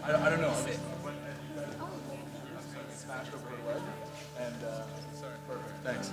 I don't know. Smashed over the leg. And, sorry. Perfect. Thanks.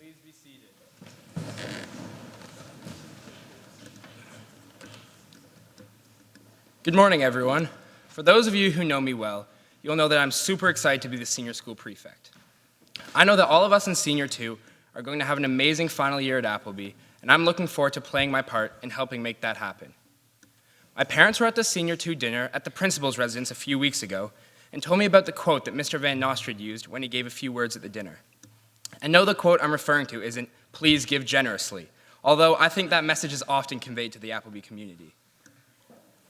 Please be seated. Good morning, everyone. For those of you who know me well, you'll know that I'm super excited to be the senior school prefect. I know that all of us in Senior 2 are going to have an amazing final year at Appleby, and I'm looking forward to playing my part in helping make that happen. My parents were at the Senior 2 dinner at the principal's residence a few weeks ago and told me about the quote that Mr. Van Nostrand used when he gave a few words at the dinner. And no, the quote I'm referring to isn't, "Please give generously," although I think that message is often conveyed to the Appleby community.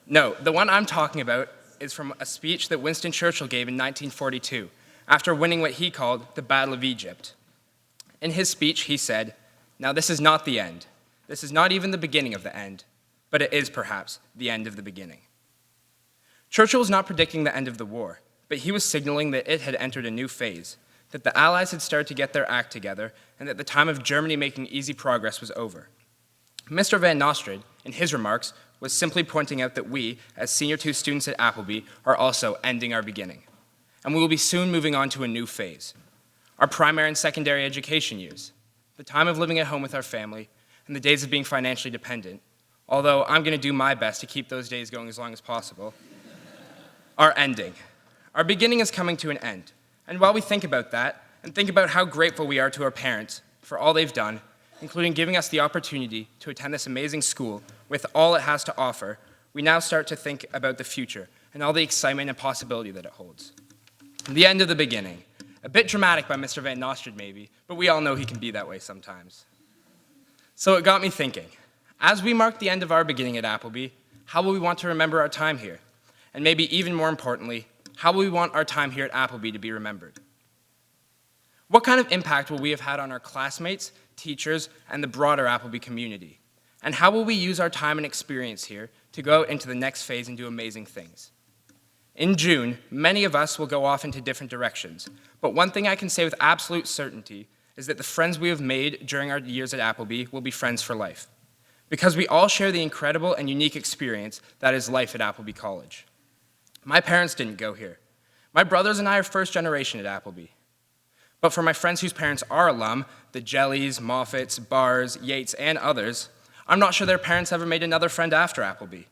No, the one I'm talking about is from a speech that Winston Churchill gave in 1942 after winning what he called the Battle of Egypt. In his speech, he said, "Now this is not the end. This is not even the beginning of the end, but it is perhaps the end of the beginning." Churchill was not predicting the end of the war, but he was signaling that it had entered a new phase, that the Allies had started to get their act together, and that the time of Germany making easy progress was over. Mr. Van Nostrand, in his remarks, was simply pointing out that we, as Senior 2 students at Appleby, are also ending our beginning. And we will be soon moving on to a new phase, our primary and secondary education years, the time of living at home with our family, and the days of being financially dependent, although I'm going to do my best to keep those days going as long as possible, are ending. Our beginning is coming to an end. And while we think about that, and think about how grateful we are to our parents for all they've done, including giving us the opportunity to attend this amazing school with all it has to offer, we now start to think about the future and all the excitement and possibility that it holds. The end of the beginning. A bit dramatic by Mr. Van Nostrand, maybe, but we all know he can be that way sometimes. So it got me thinking, as we mark the end of our beginning at Appleby, how will we want to remember our time here? And maybe even more importantly, how will we want our time here at Appleby to be remembered? What kind of impact will we have had on our classmates, teachers, and the broader Appleby community? And how will we use our time and experience here to go into the next phase and do amazing things? In June, many of us will go off into different directions, but one thing I can say with absolute certainty is that the friends we have made during our years at Appleby will be friends for life, because we all share the incredible and unique experience that is life at Appleby College. My parents didn't go here. My brothers and I are first generation at Appleby. But for my friends whose parents are alum, the Jellies, Moffats, Bars, Yates, and others, I'm not sure their parents ever made another friend after Appleby.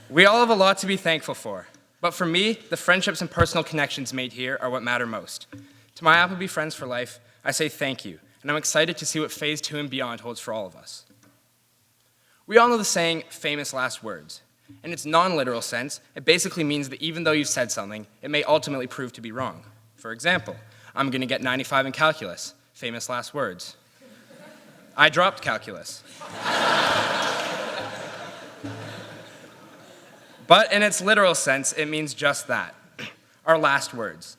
We all have a lot to be thankful for, but for me, the friendships and personal connections made here are what matter most. To my Appleby friends for life, I say thank you, and I'm excited to see what Phase 2 and beyond holds for all of us. We all know the saying, famous last words. In its non-literal sense, it basically means that even though you've said something, it may ultimately prove to be wrong. For example, I'm going to get 95 in calculus, famous last words. I dropped calculus. But in its literal sense, it means just that, our last words.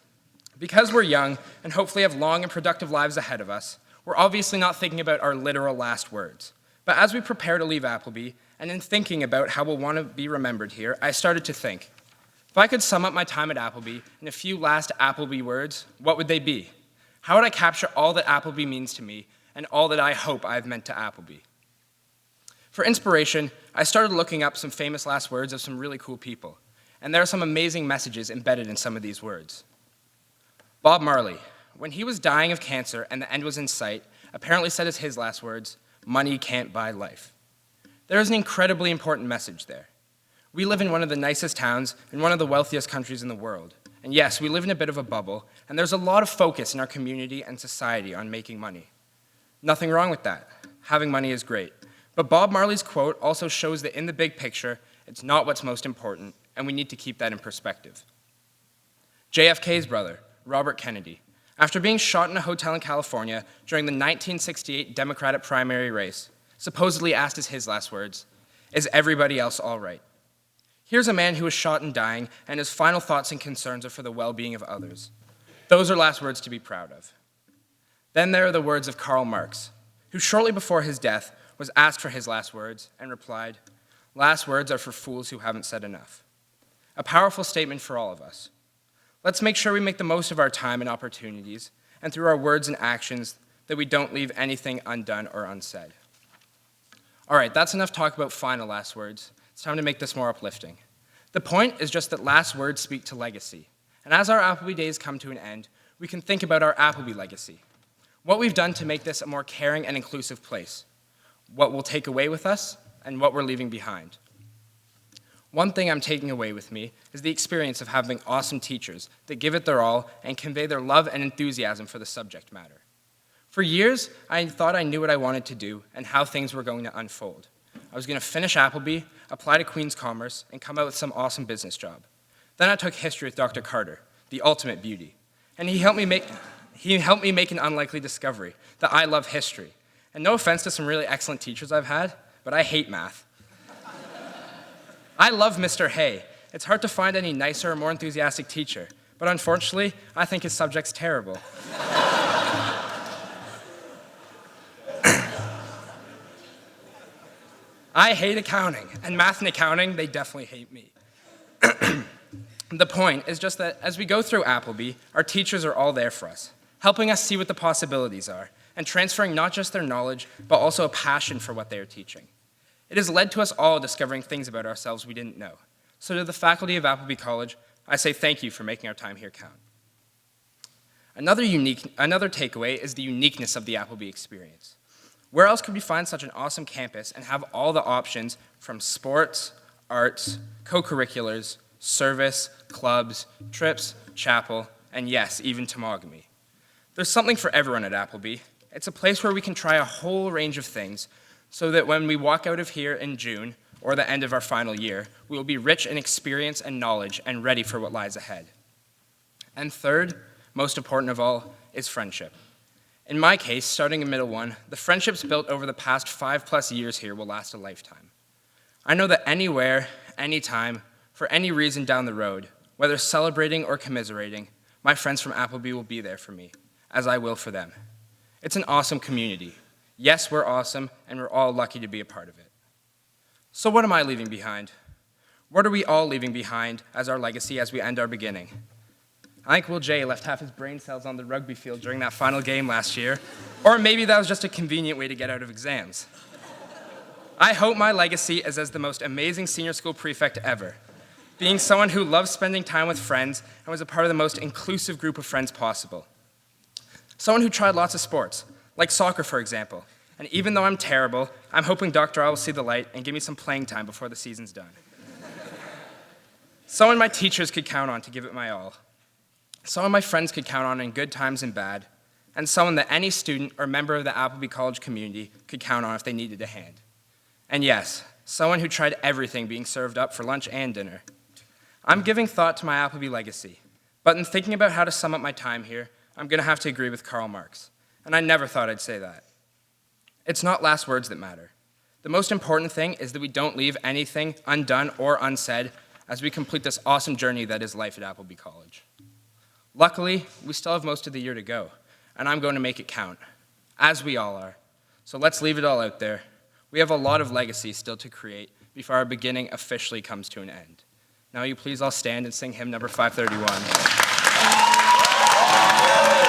Because we're young and hopefully have long and productive lives ahead of us, we're obviously not thinking about our literal last words. But as we prepare to leave Appleby, and in thinking about how we'll want to be remembered here, I started to think, if I could sum up my time at Appleby in a few last Appleby words, what would they be? How would I capture all that Appleby means to me and all that I hope I've meant to Appleby? For inspiration, I started looking up some famous last words of some really cool people, and there are some amazing messages embedded in some of these words. Bob Marley, when he was dying of cancer and the end was in sight, apparently said as his last words, "Money can't buy life." There is an incredibly important message there. We live in one of the nicest towns in one of the wealthiest countries in the world, and yes, we live in a bit of a bubble, and there's a lot of focus in our community and society on making money. Nothing wrong with that. Having money is great. But Bob Marley's quote also shows that in the big picture, it's not what's most important, and we need to keep that in perspective. JFK's brother, Robert Kennedy, after being shot in a hotel in California during the 1968 Democratic primary race, supposedly asked as his last words, "Is everybody else all right?" Here's a man who was shot and dying, and his final thoughts and concerns are for the well-being of others. Those are last words to be proud of. Then there are the words of Karl Marx, who shortly before his death was asked for his last words and replied, "Last words are for fools who haven't said enough." A powerful statement for all of us. Let's make sure we make the most of our time and opportunities, and through our words and actions, that we don't leave anything undone or unsaid. All right, that's enough talk about final last words. It's time to make this more uplifting. The point is just that last words speak to legacy. And as our Appleby days come to an end, we can think about our Appleby legacy. What we've done to make this a more caring and inclusive place. What we'll take away with us, and what we're leaving behind. One thing I'm taking away with me is the experience of having awesome teachers that give it their all and convey their love and enthusiasm for the subject matter. For years, I thought I knew what I wanted to do and how things were going to unfold. I was going to finish Appleby, apply to Queen's Commerce, and come out with some awesome business job. Then I took history with Dr. Carter, the ultimate beauty, and he helped me make an unlikely discovery, that I love history. And no offense to some really excellent teachers I've had, but I hate math. I love Mr. Hay. It's hard to find any nicer or more enthusiastic teacher, but unfortunately, I think his subject's terrible. I hate accounting, and math and accounting, they definitely hate me. The point is just that as we go through Appleby, our teachers are all there for us, helping us see what the possibilities are, and transferring not just their knowledge, but also a passion for what they are teaching. It has led to us all discovering things about ourselves we didn't know. So to the faculty of Appleby College, I say thank you for making our time here count. Another takeaway is the uniqueness of the Appleby experience. Where else could we find such an awesome campus and have all the options from sports, arts, co-curriculars, service, clubs, trips, chapel, and yes, even tomogamy? There's something for everyone at Appleby. It's a place where we can try a whole range of things so that when we walk out of here in June, or the end of our final year, we will be rich in experience and knowledge and ready for what lies ahead. And third, most important of all, is friendship. In my case, starting in Middle 1, the friendships built over the past 5+ years here will last a lifetime. I know that anywhere, anytime, for any reason down the road, whether celebrating or commiserating, my friends from Appleby will be there for me, as I will for them. It's an awesome community. Yes, we're awesome, and we're all lucky to be a part of it. So what am I leaving behind? What are we all leaving behind as our legacy as we end our beginning? I think Will J left half his brain cells on the rugby field during that final game last year, or maybe that was just a convenient way to get out of exams. I hope my legacy is as the most amazing senior school prefect ever, being someone who loves spending time with friends and was a part of the most inclusive group of friends possible. Someone who tried lots of sports, like soccer, for example. And even though I'm terrible, I'm hoping Dr. I will see the light and give me some playing time before the season's done. Someone my teachers could count on to give it my all. Someone my friends could count on in good times and bad. And someone that any student or member of the Appleby College community could count on if they needed a hand. And yes, someone who tried everything being served up for lunch and dinner. I'm giving thought to my Appleby legacy, but in thinking about how to sum up my time here, I'm going to have to agree with Karl Marx. And I never thought I'd say that. It's not last words that matter. The most important thing is that we don't leave anything undone or unsaid as we complete this awesome journey that is life at Appleby College. Luckily, we still have most of the year to go, and I'm going to make it count, as we all are. So let's leave it all out there. We have a lot of legacy still to create before our beginning officially comes to an end. Now, will you please all stand and sing hymn number 531.